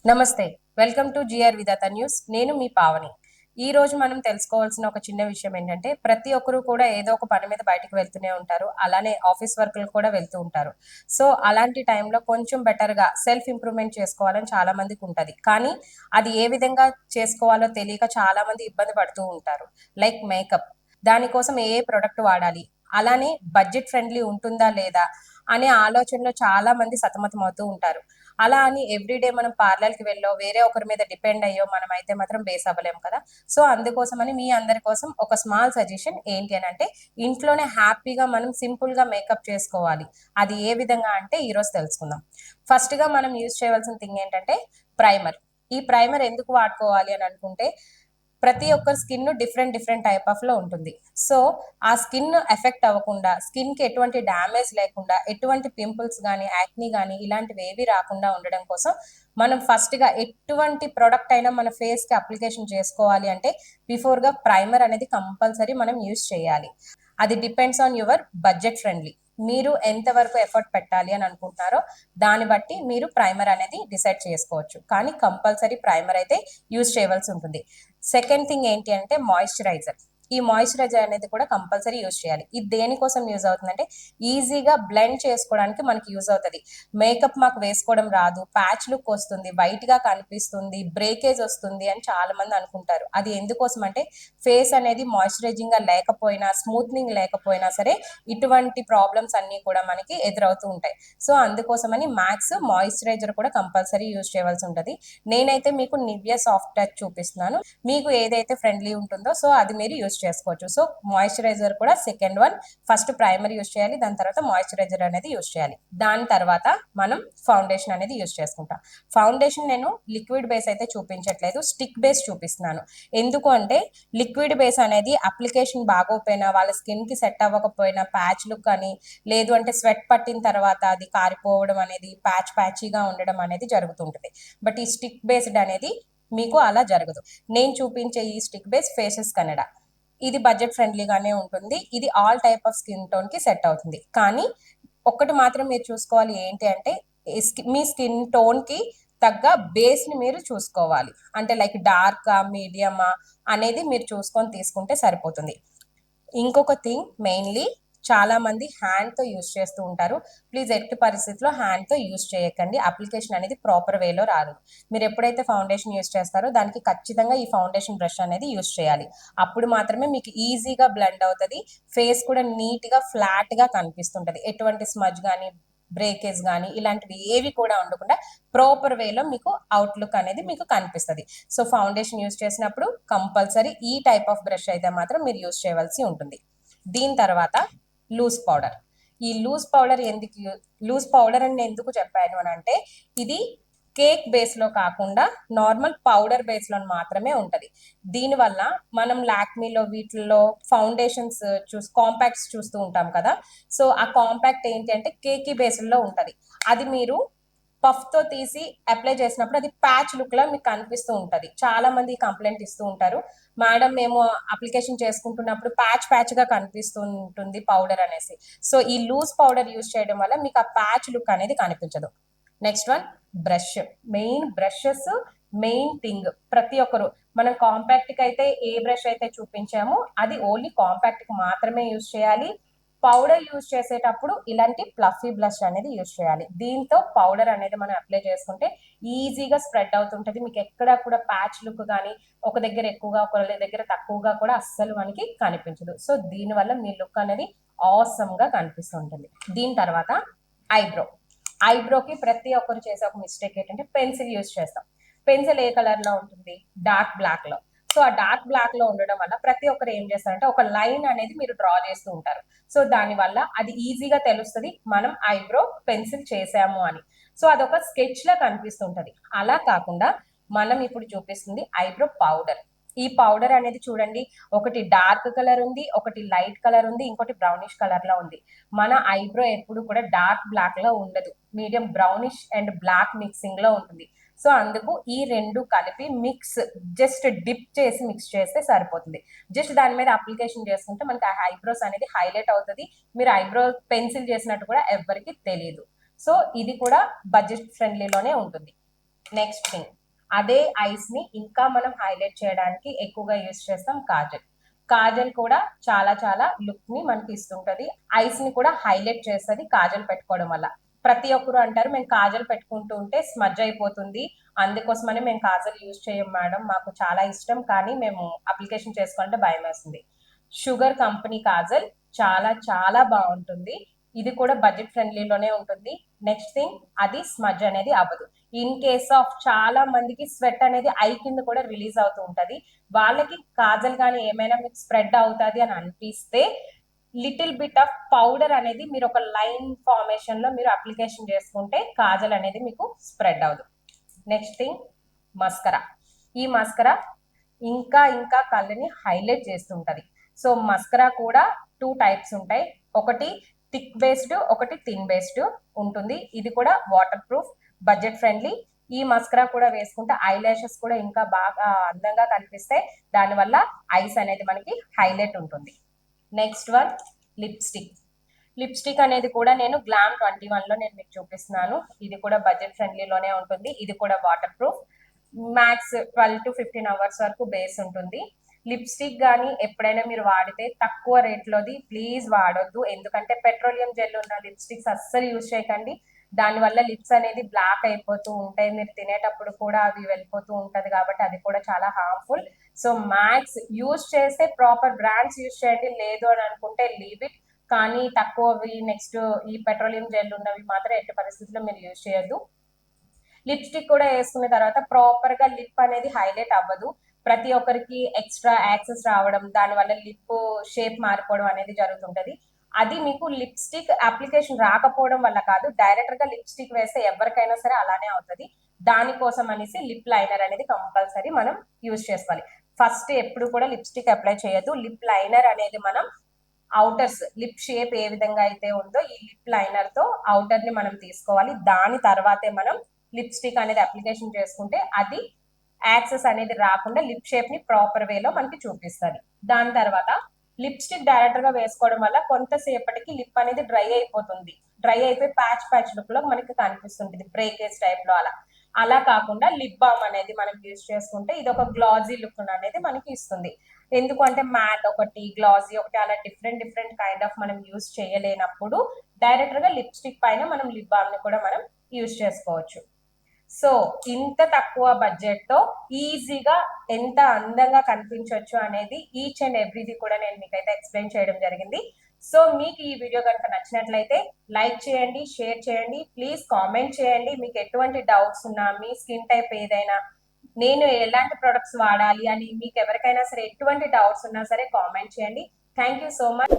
నమస్తే. Welcome to GR Vidhatha news. నేను మీ పావని. ఈ రోజు మనం తెలుసుకోవాల్సిన ఒక చిన్న విషయం ఏంటంటే, ప్రతి ఒక్కరు కూడా ఏదో ఒక పని మీద బయటకు వెళ్తూనే ఉంటారు. అలానే ఆఫీస్ వర్కులు కూడా వెళ్తూ ఉంటారు. సో, అలాంటి టైంలో కొంచెం బెటర్‌గా సెల్ఫ్ ఇంప్రూవ్‌మెంట్ చేసుకోవాలని చాలా మందికి ఉంటది. కానీ అది ఏ విధంగా చేసుకోవాలో తెలియక చాలా మంది ఇబ్బంది పడుతూ ఉంటారు. Like makeup. దానికోసం ఏ ప్రొడక్ట్ వాడాలి? అలానే బడ్జెట్ ఫ్రెండ్లీ ఉంటుందా లేదా? అనే ఆలోచనలో చాలా మంది సతమతమవుతూ ఉంటారు. అలా అని ఎవ్రీడే మనం పార్లర్‌కి వెళ్ళో, వేరే ఒకరి మీద డిపెండ్ అయ్యో మనమైతే మాత్రం బేస్ అవ్వలేము కదా! సో, అందుకోసమని మీ అందరి కోసం ఒక స్మాల్ సజెషన్ ఏంటి అనంటే, ఇంట్లోనే హ్యాపీగా మనం సింపుల్‌గా మేకప్ చేసుకోవాలి. అది ఏ విధంగా అంటే ఈరోజు తెలుసుకుందాం. ఫస్ట్‌గా మనం యూజ్ చేయవలసిన థింగ్ ఏంటంటే ప్రైమర్. ఈ ప్రైమర్ ఎందుకు వాడుకోవాలి అని అనుకుంటే, ప్రతి ఒక్కరి స్కిన్ డిఫరెంట్ టైప్ ఆఫ్ లో ఉంటుంది. సో ఆ స్కిన్ ఎఫెక్ట్ అవ్వకుండా, స్కిన్ కి ఎటువంటి డ్యామేజ్ లేకుండా, ఎటువంటి పింపుల్స్ కానీ యాక్ని కానీ ఇలాంటివి ఏవి రాకుండా ఉండడం కోసం మనం ఫస్ట్ గా ఎటువంటి ప్రొడక్ట్ అయినా మన ఫేస్ కి అప్లికేషన్ చేసుకోవాలి అంటే బిఫోర్ గా ప్రైమర్ అనేది కంపల్సరీ మనం యూజ్ చేయాలి. అది depends on your budget friendly. మీరు ఎంత వరకు ఎఫర్ట్ పెట్టాలి అని అనుకుంటున్నారో దాన్ని బట్టి మీరు ప్రైమర్ అనేది డిసైడ్ చేసుకోవచ్చు. కానీ కంపల్సరీ ప్రైమర్ అయితే యూజ్ చేయవలసి ఉంటుంది. సెకండ్ థింగ్ ఏంటి అంటే మాయిశ్చరైజర్. ఈ మాయిశ్చరైజర్ అనేది కూడా కంపల్సరీ యూజ్ చేయాలి. ఇది దేనికోసం యూజ్ అవుతుందంటే ఈజీగా బ్లెండ్ చేసుకోవడానికి మనకి యూజ్ అవుతుంది. మేకప్ మాకు వేసుకోవడం రాదు, ప్యాచ్ లుక్ వస్తుంది, వైట్ గా కనిపిస్తుంది, బ్రేకేజ్ వస్తుంది అని చాలా మంది అనుకుంటారు. అది ఎందుకోసం అంటే ఫేస్ అనేది మాయిశ్చరైజింగ్ గా లేకపోయినా, స్మూత్నింగ్ లేకపోయినా సరే ఇటువంటి ప్రాబ్లమ్స్ అన్ని కూడా మనకి ఎదురవుతూ ఉంటాయి. సో అందుకోసమని మ్యాక్స్ మాయిశ్చరైజర్ కూడా కంపల్సరీ యూజ్ చేయవలసి ఉంటుంది. నేనైతే మీకు నివ్యా సాఫ్ట్ టచ్ చూపిస్తున్నాను. మీకు ఏదైతే ఫ్రెండ్లీ ఉంటుందో సో అది మీరు యూజ్ చేసుకోవచ్చు. సో మాయిశ్చరైజర్ కూడా second one. First primer use చేయాలి, దాని తర్వాత మాయిశ్చరైజర్ అనేది యూజ్ చేయాలి. దాని తర్వాత మనం ఫౌండేషన్ అనేది యూజ్ చేసుకుంటాం. ఫౌండేషన్ నేను లిక్విడ్ బేస్ అయితే చూపించట్లేదు, స్టిక్ బేస్ చూపిస్తున్నాను. ఎందుకు అంటే లిక్విడ్ బేస్ అనేది అప్లికేషన్ బాగోపోయినా, వాళ్ళ స్కిన్ కి సెట్ అవ్వకపోయినా, ప్యాచ్ లుక్ అని, లేదు అంటే స్వెట్ పట్టిన తర్వాత అది కారిపోవడం అనేది, ప్యాచీగా ఉండడం అనేది జరుగుతుంటుంది. బట్ ఈ స్టిక్ బేస్డ్ అనేది మీకు అలా జరగదు. నేను చూపించే ఈ స్టిక్ బేస్ ఫేసెస్ కన్నడ. ఇది బడ్జెట్ ఫ్రెండ్లీగానే ఉంటుంది. ఇది all type of skin tone కి సెట్ అవుతుంది. కానీ ఒక్కటి మాత్రం మీరు చూసుకోవాలి ఏంటి అంటే మీ స్కిన్ టోన్ కి తగ్గ బేస్ ని మీరు చూసుకోవాలి. అంటే లైక్ డార్కా, మీడియమా అనేది మీరు చూసుకొని తీసుకుంటే సరిపోతుంది. ఇంకొక థింగ్ మెయిన్లీ చాలా మంది హ్యాండ్ తో యూజ్ చేస్తూ ఉంటారు. ప్లీజ్ ఎట్టి పరిస్థితిలో హ్యాండ్ తో యూజ్ చేయకండి. అప్లికేషన్ అనేది ప్రాపర్ వేలో రాదు. మీరు ఎప్పుడైతే ఫౌండేషన్ యూజ్ చేస్తారో దానికి ఖచ్చితంగా ఈ ఫౌండేషన్ బ్రష్ అనేది యూజ్ చేయాలి. అప్పుడు మాత్రమే మీకు ఈజీగా బ్లెండ్ అవుతుంది. ఫేస్ కూడా నీట్ గా ఫ్లాట్ గా కనిపిస్తుంటది. ఎటువంటి స్మజ్ కానీ, బ్రేకేజ్ కానీ ఇలాంటివి ఏవి కూడా ఉండకుండా ప్రాపర్ వేలో మీకు అవుట్లుక్ అనేది మీకు కనిపిస్తుంది. సో ఫౌండేషన్ యూజ్ చేసినప్పుడు కంపల్సరీ ఈ టైప్ ఆఫ్ బ్రష్ అయితే మాత్రం మీరు యూజ్ చేయవలసి ఉంటుంది. దీని తర్వాత లూజ్ పౌడర్. ఈ లూజ్ పౌడర్ లూజ్ పౌడర్ అని ఎందుకు చెప్పాను అని అంటే ఇది కేక్ బేస్ లో కాకుండా నార్మల్ పౌడర్ బేస్ లో మాత్రమే ఉంటది. దీనివల్ల మనం లాక్మీలో వీటిల్లో ఫౌండేషన్స్ కాంపాక్ట్స్ చూస్తూ ఉంటాం కదా. సో ఆ కాంపాక్ట్ ఏంటి అంటే కేకీ బేస్ లో ఉంటది. అది మీరు పఫ్ తో తీసి అప్లై చేసినప్పుడు అది ప్యాచ్ లుక్ లా మీకు కనిపిస్తూ ఉంటది. చాలా మంది కంప్లైంట్ ఇస్తూ ఉంటారు, మేడం మేము అప్లికేషన్ చేసుకుంటున్నప్పుడు ప్యాచ్ గా కనిపిస్తూ ఉంటుంది పౌడర్ అనేసి. సో ఈ లూజ్ పౌడర్ యూజ్ చేయడం వల్ల మీకు ఆ ప్యాచ్ లుక్ అనేది కనిపించదు. Next one brush. Main brushes main thing. ప్రతి ఒక్కరు మనం కాంపాక్ట్ కి అయితే ఏ బ్రష్ అయితే చూపించామో అది ఓన్లీ కాంపాక్ట్ కి మాత్రమే యూజ్ చేయాలి. పౌడర్ యూజ్ చేసేటప్పుడు ఇలాంటి ఫ్లఫీ బ్లష్ అనేది యూజ్ చేయాలి. దీంతో పౌడర్ అనేది మనం అప్లై చేసుకుంటే ఈజీగా స్ప్రెడ్ అవుతుంటది. మీకు ఎక్కడ కూడా ప్యాచ్ లుక్ కానీ ఒక దగ్గర ఎక్కువగా ఒక దగ్గర తక్కువగా కూడా అస్సలు మనకి కనిపించదు. సో దీనివల్ల మీ లుక్ అనేది ఆసమ్ గా కనిపిస్తుంటుంది. దీని తర్వాత ఐబ్రో. ఐబ్రోకి ప్రతి ఒక్కరు చేసే ఒక మిస్టేక్ ఏంటంటే పెన్సిల్ యూజ్ చేస్తాం. పెన్సిల్ ఏ కలర్ లో ఉంటుంది? డార్క్ బ్లాక్ లో. సో ఆ డార్క్ బ్లాక్ లో ఉండడం వల్ల ప్రతి ఒక్కరు ఏం చేస్తారంటే ఒక లైన్ అనేది మీరు డ్రా చేస్తూ ఉంటారు. సో దాని వల్ల అది ఈజీగా తెలుస్తుంది మనం ఐబ్రో పెన్సిల్ చేసాము అని. సో అదొక స్కెచ్ లా కనిపిస్తుంటది. అలా కాకుండా మనం ఇప్పుడు చూపిస్తుంది ఐబ్రో పౌడర్. ఈ పౌడర్ అనేది చూడండి, ఒకటి డార్క్ కలర్ ఉంది, ఒకటి లైట్ కలర్ ఉంది, ఇంకోటి బ్రౌనిష్ కలర్ లో ఉంది. మన ఐబ్రో ఎప్పుడు కూడా డార్క్ బ్లాక్ లో ఉండదు, medium brownish and black mixing లో ఉంటుంది. సో అందుకు ఈ రెండు కలిపి జస్ట్ డిప్ చేసి మిక్స్ చేస్తే సరిపోతుంది. జస్ట్ దాని మీద అప్లికేషన్ చేసుకుంటే మనకి ఆ ఐబ్రోస్ అనేది హైలైట్ అవుతుంది. మీరు ఐబ్రో పెన్సిల్ చేసినట్టు కూడా ఎవ్వరికి తెలియదు. సో ఇది కూడా బడ్జెట్ ఫ్రెండ్లీలోనే ఉంటుంది. నెక్స్ట్ థింగ్ అదే ఐస్ ని ఇంకా మనం హైలైట్ చేయడానికి ఎక్కువగా యూస్ చేస్తాం కాజల్. కాజల్ కూడా చాలా చాలా లుక్ ని మనకి ఇస్తుంటది. ఐస్ ని కూడా హైలైట్ చేస్తుంది కాజల్ పెట్టుకోవడం వల్ల. ప్రతి ఒక్కరు అంటారు మేము కాజల్ పెట్టుకుంటూ ఉంటే స్మజ్ అయిపోతుంది, అందుకోసమని మేము కాజల్ యూజ్ చేయం మేడం, మాకు చాలా ఇష్టం కానీ మేము అప్లికేషన్ చేసుకోవాలంటే భయం వేస్తుంది. షుగర్ కంపెనీ కాజల్ చాలా చాలా బాగుంటుంది. ఇది కూడా బడ్జెట్ ఫ్రెండ్లీలోనే ఉంటుంది. నెక్స్ట్ థింగ్, అది స్మజ్ అనేది అవ్వదు. ఇన్ కేస్ ఆఫ్ చాలా మందికి స్వెట్ అనేది ఐ కింద కూడా రిలీజ్ అవుతూ ఉంటది, వాళ్ళకి కాజల్ కానీ ఏమైనా మీకు స్ప్రెడ్ అవుతుంది అని అనిపిస్తే లిటిల్ బిట్ ఆఫ్ పౌడర్ అనేది మీరు ఒక లైన్ ఫార్మేషన్ లో మీరు అప్లికేషన్ చేసుకుంటే కాజల్ అనేది మీకు స్ప్రెడ్ అవ్వదు. Next thing, mascara. ఈ మస్కరా ఇంకా ఇంకా కళ్ళని హైలైట్ చేస్తుంటది. సో మస్కరా కూడా 2 టైప్స్ ఉంటాయి, ఒకటి థిక్ బేస్డ్, ఒకటి థిన్ బేస్డ్ ఉంటుంది. ఇది కూడా వాటర్ ప్రూఫ్, బడ్జెట్ ఫ్రెండ్లీ. ఈ మస్కరా కూడా వేసుకుంటే ఐ లాషెస్ కూడా ఇంకా బాగా అందంగా కనిపిస్తాయి, దానివల్ల ఐస్ అనేది మనకి హైలైట్ ఉంటుంది. Next one, lipstick. లిప్స్టిక్ అనేది కూడా నేను గ్లామ్ 21 లో నేను మీకు చూపిస్తున్నాను. ఇది కూడా బడ్జెట్ ఫ్రెండ్లీలోనే ఉంటుంది. ఇది కూడా water proof, max 12 to 15 hours వరకు బేస్ ఉంటుంది. లిప్స్టిక్ కానీ ఎప్పుడైనా మీరు వాడితే తక్కువ రేట్లోది ప్లీజ్ వాడొద్దు, ఎందుకంటే పెట్రోలియం జెల్ ఉన్న లిప్స్టిక్స్ అస్సలు యూజ్ చేయకండి. దానివల్ల లిప్స్ అనేది బ్లాక్ అయిపోతూ ఉంటాయి, మీరు తినేటప్పుడు కూడా అవి వెళ్ళిపోతూ ఉంటది, కాబట్టి అది కూడా చాలా హార్మ్ఫుల్. సో మ్యాక్స్ యూజ్ చేస్తే ప్రాపర్ బ్రాండ్స్ యూజ్ చేయండి, లేదు అని అనుకుంటే లీవ్ ఇట్. కానీ తక్కువవి, నెక్స్ట్ ఈ పెట్రోలియం జెల్ ఉన్నవి మాత్రం ఎట్టి పరిస్థితుల్లో మీరు యూజ్ చేయొద్దు. లిప్స్టిక్ కూడా వేసుకున్న తర్వాత ప్రాపర్ గా లిప్ అనేది హైలైట్ అవ్వదు. ప్రతి ఒక్కరికి ఎక్స్ట్రా యాక్సెస్ రావడం, దానివల్ల లిప్ షేప్ మారిపోవడం అనేది జరుగుతుంటది. అది మీకు లిప్స్టిక్ అప్లికేషన్ రాకపోవడం వల్ల కాదు, డైరెక్ట్ గా లిప్స్టిక్ వేస్తే ఎవరికైనా సరే అలానే అవుతుంది. దానికోసం అనేసి లిప్ లైనర్ అనేది కంపల్సరీ మనం యూజ్ చేసుకోవాలి. ఫస్ట్ ఎప్పుడు కూడా లిప్స్టిక్ అప్లై చేయొద్దు. లిప్ లైనర్ అనేది మనం అవుటర్స్, లిప్ షేప్ ఏ విధంగా అయితే ఉందో ఈ లిప్ లైనర్ తో అవుటర్ ని మనం తీసుకోవాలి. దాని తర్వాతే మనం లిప్స్టిక్ అనేది అప్లికేషన్ చేసుకుంటే అది యాక్సెస్ అనేది రాకుండా లిప్ షేప్ ని ప్రాపర్ వేలో మనకి చూపిస్తుంది. దాని తర్వాత లిప్స్టిక్ డైరెక్టర్ గా వేసుకోవడం వల్ల కొంతసేపటికి లిప్ అనేది డ్రై అయిపోతుంది, డ్రై అయిపోయి ప్యాచ్ ప్యాచ్ లుక్ లో మనకి కనిపిస్తుంటుంది, బ్రేకేజ్ టైప్ లో. అలా కాకుండా లిప్ బామ్ అనేది మనం యూజ్ చేసుకుంటే ఇది ఒక గ్లాజీ లుక్ అనేది మనకి ఇస్తుంది. ఎందుకు అంటే మ్యాట్ ఒకటి, గ్లాజీ ఒకటి, అలా డిఫరెంట్ డిఫరెంట్ కైండ్ ఆఫ్ మనం యూజ్ చేయలేనప్పుడు డైరెక్ట్ గా లిప్స్టిక్ పైన మనం లిప్ బామ్ ని కూడా మనం యూజ్ చేసుకోవచ్చు. సో ఇంత తక్కువ బడ్జెట్ తో ఈజీగా ఎంత అందంగా కనిపించవచ్చు అనేది ఈచ్ అండ్ ఎవ్రీది కూడా నేను మీకైతే ఎక్స్ప్లెయిన్ చేయడం జరిగింది. సో మీకు ఈ వీడియో కనుక నచ్చినట్లయితే లైక్ చేయండి, షేర్ చేయండి, ప్లీజ్ కామెంట్ చేయండి. మీకు ఎటువంటి డౌట్స్ ఉన్నా, మీ స్కిన్ టైప్ ఏదైనా, నేను ఎలాంటి ప్రొడక్ట్స్ వాడాలి అని మీకు ఎవరికైనా సరే ఎటువంటి డౌట్స్ ఉన్నా సరే కామెంట్ చేయండి. Thank you so much.